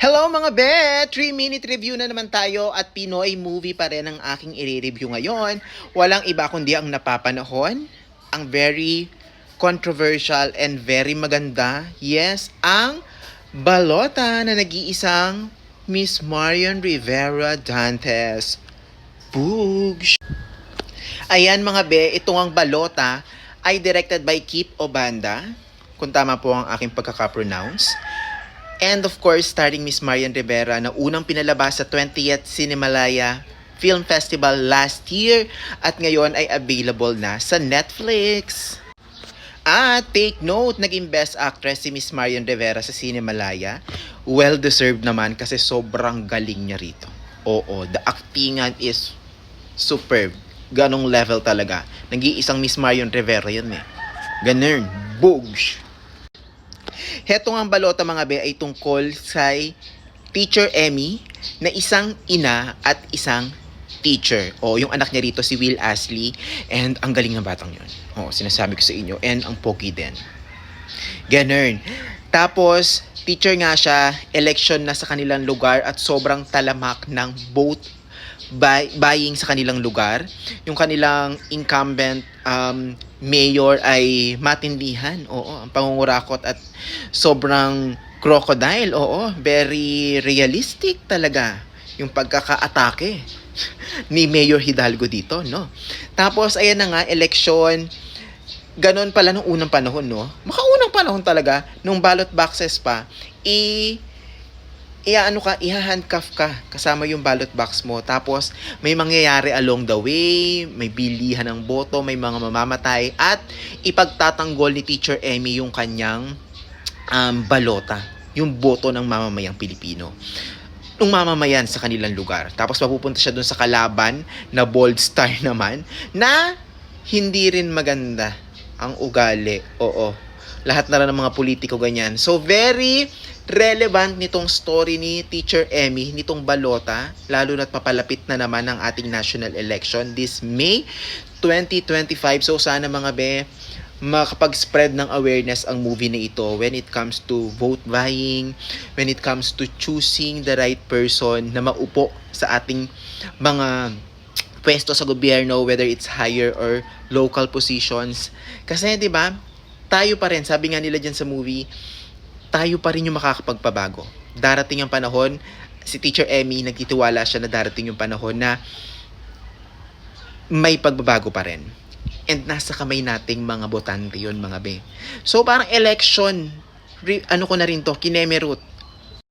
Hello mga be! 3-minute review na naman tayo at Pinoy movie pa rin ang aking i-review ngayon. Walang iba kundi ang napapanahon, ang very controversial and very maganda. Yes, ang balota na nag-iisang Miss Marian Rivera Dantes. Boogs! Ayan mga be, itong ang balota ay directed by Kip Obanda, kung tama po ang aking pagkaka-pronounce. And of course, starring Miss Marian Rivera na unang pinalabas sa 20th Cinemalaya Film Festival last year at ngayon ay available na sa Netflix. At take note, naging Best Actress si Miss Marian Rivera sa Cinemalaya. Well-deserved naman kasi sobrang galing niya rito. Oo, the actingan is superb. Ganong level talaga. Nag-iisang Miss Marian Rivera yun eh. Ganun. Boogs! Hetong ang balota mga be ay tungkol kay Teacher Emmy na isang ina at isang teacher. O yung anak niya rito si Will Astley and ang galing ng batang yun. O sinasabi ko sa inyo and ang pogi din. Ganun. Tapos teacher nga siya, election na sa kanilang lugar at sobrang talamak ng vote buying sa kanilang lugar. Yung kanilang incumbent mayor ay matindihan. Oo, ang pangungurakot at sobrang crocodile. Oo, very realistic talaga yung pagkakaatake ni Mayor Hidalgo dito, no? Tapos, ayan na nga, election. Ganon pala nung unang panahon, no? Makaunang panahon talaga, nung ballot boxes pa, iha-handcuff ka kasama yung ballot box mo. Tapos, may mangyayari along the way, may bilihan ng boto, may mga mamamatay, at ipagtatanggol ni Teacher Emmy yung kanyang balota, yung boto ng mamamayang Pilipino. Nung mamamayan sa kanilang lugar. Tapos, mapupunta siya dun sa kalaban na bold star naman, na hindi rin maganda ang ugali. Oo. Lahat na rin ng mga politiko ganyan. So, very relevant nitong story ni Teacher Emmy, nitong balota, lalo na't papalapit na naman ang ating national election this May 2025. So, sana mga be, makapag-spread ng awareness ang movie na ito when it comes to vote buying, when it comes to choosing the right person na maupo sa ating mga pwesto sa gobyerno, whether it's higher or local positions. Kasi 'di ba, tayo pa rin, sabi nga nila diyan sa movie, tayo pa rin yung makakapagpabago. Darating ang panahon, si Teacher Emmy, nagtitiwala siya na darating yung panahon na may pagbabago pa rin. And nasa kamay nating mga botante yun, mga be. So, parang election, ano ko na rin to, kinemerut.